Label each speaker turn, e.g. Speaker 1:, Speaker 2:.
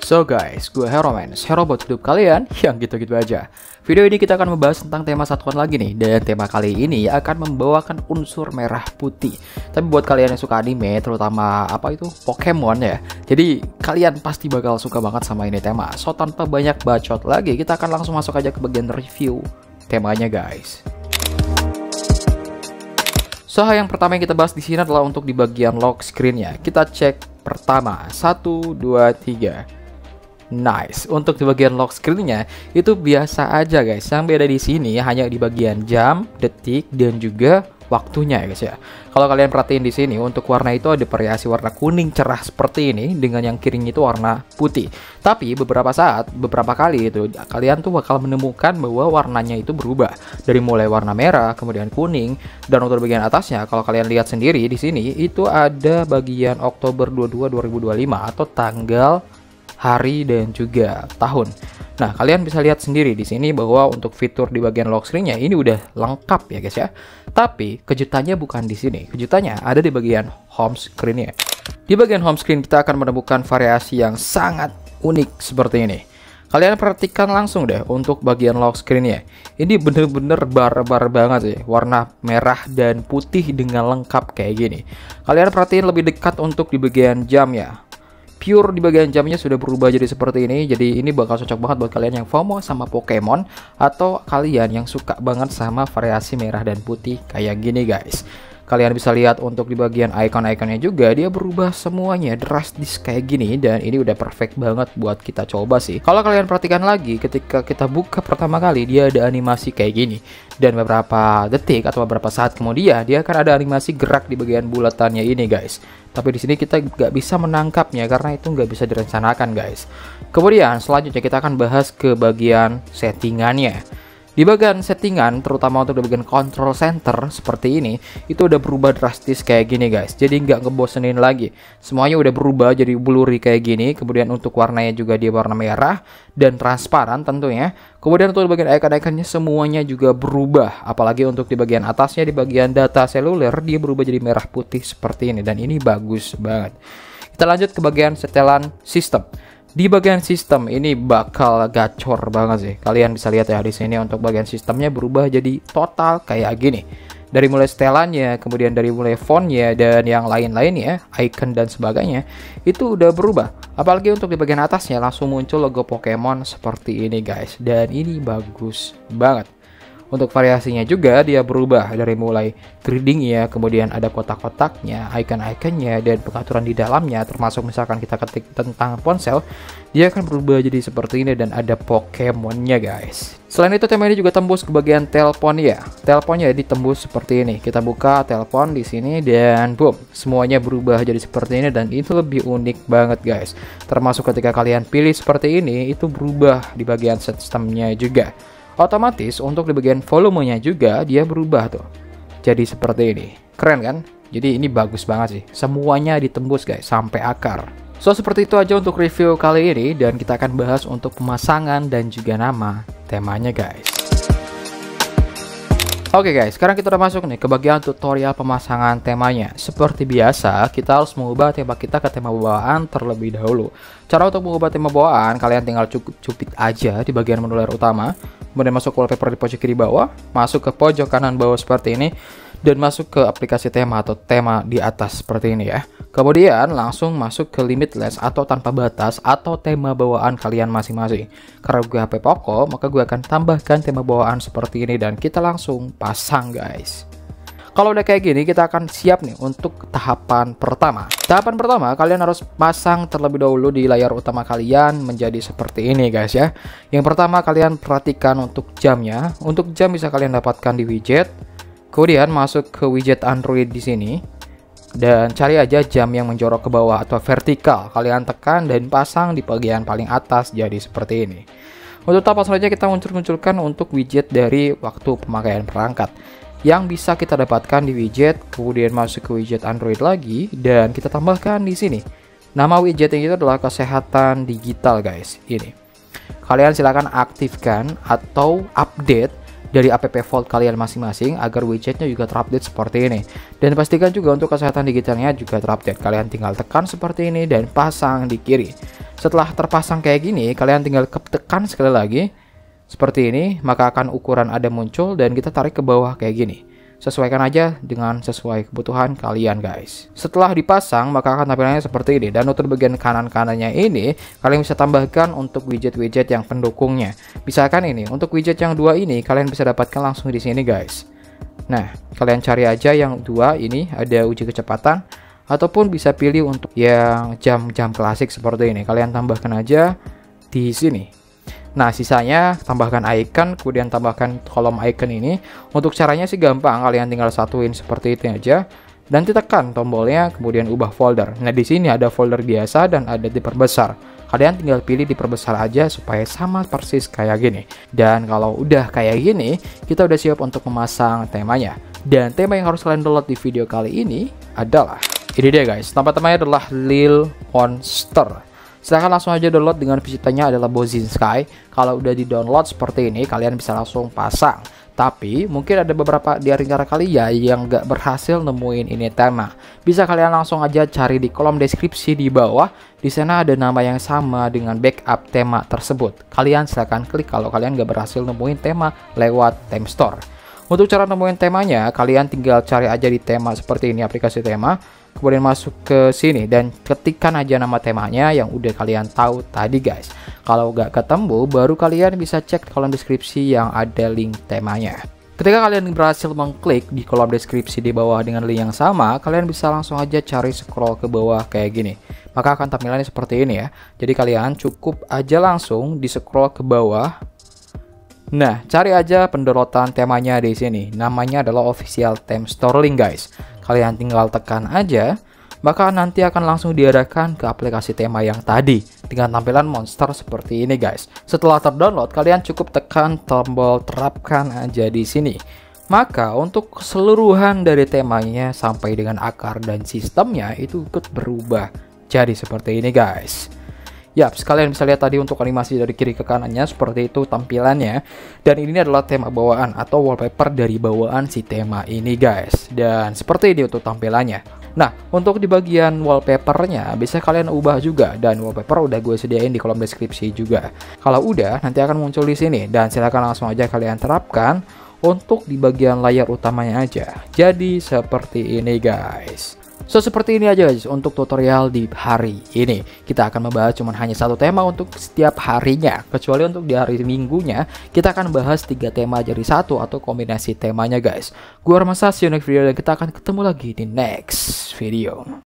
Speaker 1: So guys, gue Heromans, hero buat hidup kalian yang gitu-gitu aja. Video ini kita akan membahas tentang tema satuan lagi nih. Dan tema kali ini akan membawakan unsur merah putih. Tapi buat kalian yang suka anime, terutama Pokemon ya, jadi kalian pasti bakal suka banget sama ini tema. So tanpa banyak bacot lagi, kita akan langsung masuk aja ke bagian review temanya guys. So yang pertama yang kita bahas di sini adalah untuk di bagian lock screen-nya. Kita cek pertama, 1, 2, 3. Nice. Untuk di bagian lock screen-nya itu biasa aja guys. Yang beda di sini hanya di bagian jam, detik, dan juga waktunya ya guys ya. Kalau kalian perhatiin di sini untuk warna itu ada variasi warna kuning cerah seperti ini dengan yang kirinya itu warna putih. Tapi beberapa kali itu kalian tuh bakal menemukan bahwa warnanya itu berubah dari mulai warna merah, kemudian kuning, dan untuk bagian atasnya kalau kalian lihat sendiri di sini itu ada bagian Oktober 22 2025 atau tanggal, hari, dan juga tahun. Nah, kalian bisa lihat sendiri di sini bahwa untuk fitur di bagian lock screen-nya ini udah lengkap ya guys ya. Tapi kejutannya bukan di sini. Kejutannya ada di bagian home screen-nya. Di bagian home screen kita akan menemukan variasi yang sangat unik seperti ini. Kalian perhatikan langsung deh untuk bagian lock screen-nya. Ini bener-bener barbar banget sih. Warna merah dan putih dengan lengkap kayak gini. Kalian perhatiin lebih dekat untuk di bagian jamnya. Pure di bagian jamnya sudah berubah jadi seperti ini. Jadi ini bakal cocok banget buat kalian yang FOMO sama Pokemon, atau kalian yang suka banget sama variasi merah dan putih kayak gini guys. Kalian bisa lihat untuk di bagian icon-iconnya juga dia berubah semuanya drastis kayak gini. Dan ini udah perfect banget buat kita coba sih. Kalau kalian perhatikan lagi ketika kita buka pertama kali dia ada animasi kayak gini. Dan beberapa detik atau beberapa saat kemudian dia akan ada animasi gerak di bagian bulatannya ini guys. Tapi di sini kita nggak bisa menangkapnya karena itu nggak bisa direncanakan guys. Kemudian selanjutnya kita akan bahas ke bagian settingannya. Di bagian settingan, terutama untuk di bagian control center seperti ini, itu udah berubah drastis kayak gini guys. Jadi nggak ngebosenin lagi. Semuanya udah berubah jadi blurry kayak gini. Kemudian untuk warnanya juga dia warna merah dan transparan tentunya. Kemudian untuk di bagian icon-iconnya semuanya juga berubah. Apalagi untuk di bagian atasnya, di bagian data seluler, dia berubah jadi merah putih seperti ini. Dan ini bagus banget. Kita lanjut ke bagian setelan sistem. Di bagian sistem ini bakal gacor banget sih. Kalian bisa lihat ya di sini untuk bagian sistemnya berubah jadi total kayak gini. Dari mulai setelannya, kemudian dari mulai fontnya dan yang lain-lainnya, icon dan sebagainya, itu udah berubah. Apalagi untuk di bagian atasnya langsung muncul logo Pokemon seperti ini guys. Dan ini bagus banget. Untuk variasinya juga dia berubah dari mulai gradingnya, kemudian ada kotak-kotaknya, icon-iconnya, dan pengaturan di dalamnya, termasuk misalkan kita ketik tentang ponsel, dia akan berubah jadi seperti ini dan ada Pokemonnya guys. Selain itu tema ini juga tembus ke bagian telepon ya. Teleponnya ditembus seperti ini. Kita buka telepon di sini dan boom, semuanya berubah jadi seperti ini dan itu lebih unik banget guys. Termasuk ketika kalian pilih seperti ini, itu berubah di bagian sistemnya juga. Otomatis untuk di bagian volumenya juga dia berubah tuh. Jadi seperti ini. Keren kan? Jadi ini bagus banget sih. Semuanya ditembus guys sampai akar. So seperti itu aja untuk review kali ini dan kita akan bahas untuk pemasangan dan juga nama temanya guys. Oke guys, sekarang kita udah masuk nih ke bagian tutorial pemasangan temanya. Seperti biasa, kita harus mengubah tema kita ke tema bawaan terlebih dahulu. Cara untuk mengubah tema bawaan, kalian tinggal cupit aja di bagian menu layar utama. Kemudian masuk wallpaper di pojok kiri bawah, masuk ke pojok kanan bawah seperti ini, dan masuk ke aplikasi tema atau tema di atas seperti ini ya. Kemudian langsung masuk ke limitless atau tanpa batas atau tema bawaan kalian masing-masing. Karena gue HP Poco, maka gue akan tambahkan tema bawaan seperti ini dan kita langsung pasang guys. Kalau udah kayak gini, kita akan siap nih untuk tahapan pertama. Tahapan pertama, kalian harus pasang terlebih dahulu di layar utama kalian menjadi seperti ini guys ya. Yang pertama kalian perhatikan untuk jamnya. Untuk jam bisa kalian dapatkan di widget. Kemudian masuk ke widget Android di sini. Dan cari aja jam yang menjorok ke bawah atau vertikal. Kalian tekan dan pasang di bagian paling atas jadi seperti ini. Untuk tahap selanjutnya kita munculkan untuk widget dari waktu pemakaian perangkat. Yang bisa kita dapatkan di widget, kemudian masuk ke widget Android lagi dan kita tambahkan di sini. Nama widget yang itu adalah kesehatan digital guys. Ini. Kalian silakan aktifkan atau update dari app vault kalian masing-masing agar widgetnya juga terupdate seperti ini. Dan pastikan juga untuk kesehatan digitalnya juga terupdate. Kalian tinggal tekan seperti ini dan pasang di kiri. Setelah terpasang kayak gini, kalian tinggal tekan sekali lagi seperti ini, maka akan ukuran ada muncul dan kita tarik ke bawah kayak gini. Sesuaikan aja dengan sesuai kebutuhan kalian guys. Setelah dipasang maka akan tampilannya seperti ini. Dan untuk bagian kanan-kanannya ini kalian bisa tambahkan untuk widget-widget yang pendukungnya. Misalkan ini untuk widget yang dua ini kalian bisa dapatkan langsung di sini guys. Nah kalian cari aja yang dua ini, ada uji kecepatan ataupun bisa pilih untuk yang jam-jam klasik seperti ini. Kalian tambahkan aja di sini. Nah sisanya tambahkan icon, kemudian tambahkan kolom icon ini. Untuk caranya sih gampang, kalian tinggal satuin seperti itu aja dan ditekan tombolnya, kemudian ubah folder. Nah di sini ada folder biasa dan ada diperbesar. Kalian tinggal pilih diperbesar aja supaya sama persis kayak gini. Dan kalau udah kayak gini, kita udah siap untuk memasang temanya. Dan tema yang harus kalian download di video kali ini adalah ini dia guys. Nama temanya adalah Lil Monster. Silahkan langsung aja download dengan visitannya adalah Bozin Sky. Kalau udah di download seperti ini kalian bisa langsung pasang. Tapi mungkin ada beberapa di antara kalian yang nggak berhasil nemuin ini tema. Bisa kalian langsung aja cari di kolom deskripsi di bawah. Di sana ada nama yang sama dengan backup tema tersebut. Kalian silahkan klik kalau kalian nggak berhasil nemuin tema lewat Theme Store. Untuk cara nemuin temanya, kalian tinggal cari aja di tema seperti ini, aplikasi tema. Kemudian masuk ke sini dan ketikkan aja nama temanya yang udah kalian tahu tadi guys. Kalau nggak ketemu, baru kalian bisa cek kolom deskripsi yang ada link temanya. Ketika kalian berhasil mengklik di kolom deskripsi di bawah dengan link yang sama, kalian bisa langsung aja cari scroll ke bawah kayak gini. Maka akan tampilannya seperti ini ya. Jadi kalian cukup aja langsung di scroll ke bawah. Nah, cari aja pendownloadan temanya di sini. Namanya adalah Official Theme Store Link guys. Kalian tinggal tekan aja, maka nanti akan langsung diarahkan ke aplikasi tema yang tadi dengan tampilan monster seperti ini guys. Setelah terdownload, kalian cukup tekan tombol terapkan aja di sini. Maka untuk keseluruhan dari temanya sampai dengan akar dan sistemnya itu ikut berubah jadi seperti ini guys. Yap, sekalian bisa lihat tadi untuk animasi dari kiri ke kanannya seperti itu tampilannya. Dan ini adalah tema bawaan atau wallpaper dari bawaan si tema ini guys. Dan seperti ini untuk tampilannya. Nah, untuk di bagian wallpapernya bisa kalian ubah juga. Dan wallpaper udah gue sediain di kolom deskripsi juga. Kalau udah, nanti akan muncul di sini. Dan silakan langsung aja kalian terapkan untuk di bagian layar utamanya aja. Jadi seperti ini guys. So seperti ini aja guys untuk tutorial di hari ini. Kita akan membahas cuma hanya satu tema untuk setiap harinya. Kecuali untuk di hari minggunya kita akan bahas 3 tema jadi satu atau kombinasi temanya guys. Gua Armasa, see you next video dan kita akan ketemu lagi di next video.